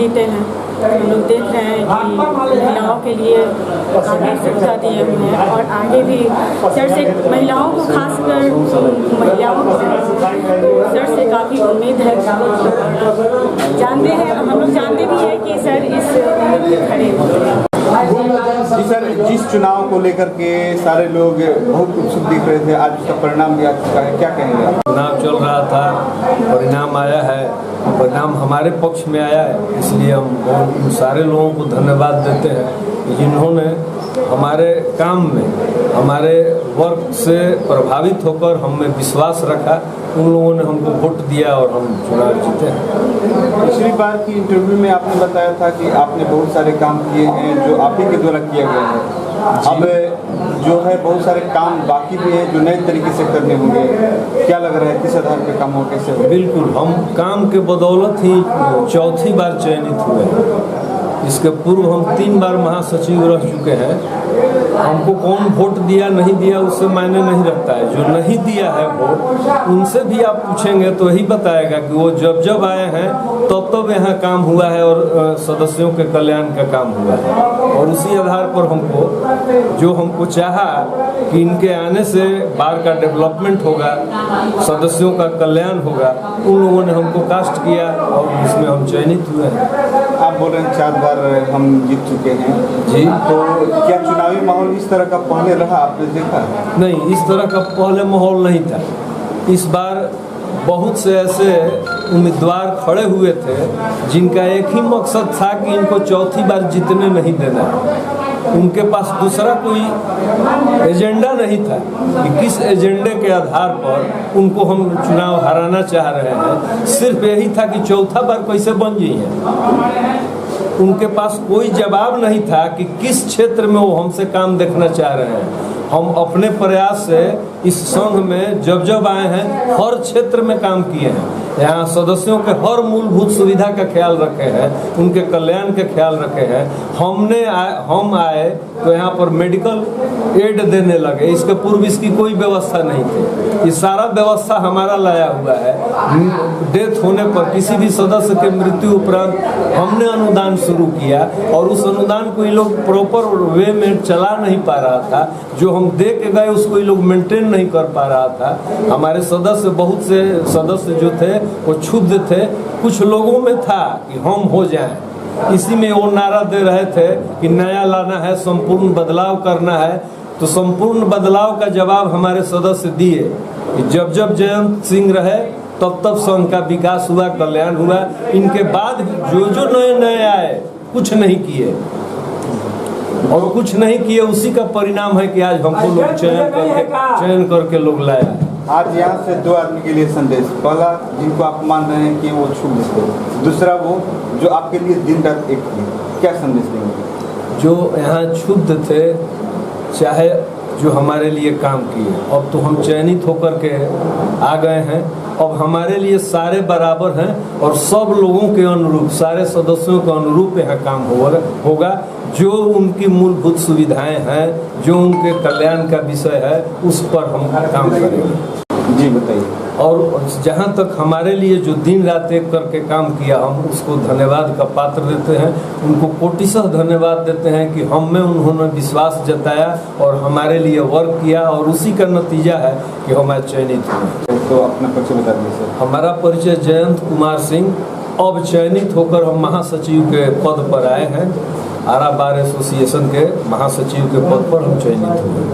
जीते हैं। हम लोग देख रहे हैं कि महिलाओं के लिए काफ़ी सुविधा दिए हुए हैं और आगे भी सर से महिलाओं को खासकर महिलाओं को सर से काफ़ी उम्मीद है। जानते हैं, हम लोग जानते भी हैं कि सर इस उम्मीद पे खड़े हैं। जी सर, जिस चुनाव को लेकर के सारे लोग बहुत उत्सुक दिख रहे थे, आज उसका परिणाम भी आ चुका है, क्या कहेंगे आप? चुनाव चल रहा था, परिणाम आया है, परिणाम हमारे पक्ष में आया है, इसलिए हम उन सारे लोगों को धन्यवाद देते हैं जिन्होंने हमारे काम में, हमारे वर्क से प्रभावित होकर हम में विश्वास रखा। उन लोगों ने हमको वोट दिया और हम चुनाव जीते हैं। पिछली बार की इंटरव्यू में आपने बताया था कि आपने बहुत सारे काम किए हैं जो आप ही के द्वारा किए गए हैं। अब जो है बहुत सारे काम बाकी भी हैं जो नए तरीके से करने होंगे, क्या लग रहा है, किस आधार पर काम हो, कैसे हो? बिल्कुल, हम काम के बदौलत ही चौथी बार चयनित हुए। इसके पूर्व हम 3 बार महासचिव रह चुके हैं। हमको कौन वोट दिया नहीं दिया उससे मायने नहीं रखता है, जो नहीं दिया है वोट उनसे भी आप पूछेंगे तो यही बताएगा कि वो जब जब आए हैं तब यहाँ काम हुआ है और सदस्यों के कल्याण का काम हुआ है। और उसी आधार पर हमको चाहा कि इनके आने से बार का डेवलपमेंट होगा, सदस्यों का कल्याण होगा, उन लोगों ने हमको कास्ट किया और इसमें हम चयनित हुए हैं। आप बोल रहे हैं 4 बार हम जीत चुके हैं जी, तो क्या चुनावी माहौल इस तरह का पहले रहा, आपने देखा? नहीं, इस तरह का पहले माहौल नहीं था। इस बार बहुत से ऐसे उम्मीदवार खड़े हुए थे जिनका एक ही मकसद था कि इनको चौथी बार जीतने नहीं देना। उनके पास दूसरा कोई एजेंडा नहीं था कि किस एजेंडे के आधार पर उनको हम चुनाव हराना चाह रहे हैं। सिर्फ यही था कि चौथा बार कैसे बन जाइए। उनके पास कोई जवाब नहीं था कि किस क्षेत्र में वो हमसे काम देखना चाह रहे हैं। हम अपने प्रयास से इस संघ में जब जब आए हैं हर क्षेत्र में काम किए हैं। यहाँ सदस्यों के हर मूलभूत सुविधा का ख्याल रखे हैं, उनके कल्याण के ख्याल रखे हैं। हम आए तो यहाँ पर मेडिकल एड देने लगे, इसके पूर्व इसकी कोई व्यवस्था नहीं थी। ये सारा व्यवस्था हमारा लाया हुआ है। डेथ होने पर किसी भी सदस्य के मृत्यु उपरांत हमने अनुदान शुरू किया और उस अनुदान को ये लोग प्रॉपर वे में चला नहीं पा रहा था। जो हम दे के गए उसको ये लोग मेंटेन नहीं कर पा रहा था। हमारे सदस्य, बहुत से सदस्य जो थे वो क्षुब्ध थे। कुछ लोगों में था कि हम हो जाएं, इसी में वो नारा दे रहे थे कि नया लाना है, संपूर्ण बदलाव करना है। तो संपूर्ण बदलाव का जवाब हमारे सदस्य दिए कि जब जब जयंत सिंह रहे तब तब संघ का विकास हुआ, कल्याण हुआ। इनके बाद जो जो नए आए कुछ नहीं किए और कुछ नहीं किए, उसी का परिणाम है कि आज हमको लोग चयन करके लोग लाया। आज यहाँ से 2 आदमी के लिए संदेश, पहला जिनको आप मान रहे हैं कि वो क्षुब्ध थे, दूसरा वो जो आपके लिए दिन रात एक थे, क्या संदेश देंगे? जो यहाँ क्षुब्ध थे, चाहे जो हमारे लिए काम किए, अब तो हम चयनित होकर के आ गए हैं। अब हमारे लिए सारे बराबर हैं और सब लोगों के अनुरूप, सारे सदस्यों के अनुरूप यहाँ काम होगा। जो उनकी मूलभूत सुविधाएं हैं, जो उनके कल्याण का विषय है, उस पर हम काम करेंगे। जी बताइए। और जहाँ तक हमारे लिए जो दिन रात एक करके काम किया, हम उसको धन्यवाद का पात्र देते हैं। उनको कोटिशः धन्यवाद देते हैं कि हम में उन्होंने विश्वास जताया और हमारे लिए वर्क किया और उसी का नतीजा है कि हम आज चयनित हुए। तो अपना परिचय बता दीजिए सर। हमारा परिचय जयंत कुमार सिंह। अब चयनित होकर हम महासचिव के पद पर आए हैं। आरा बार एसोसिएशन के महासचिव के पद पर हम चयनित हुए।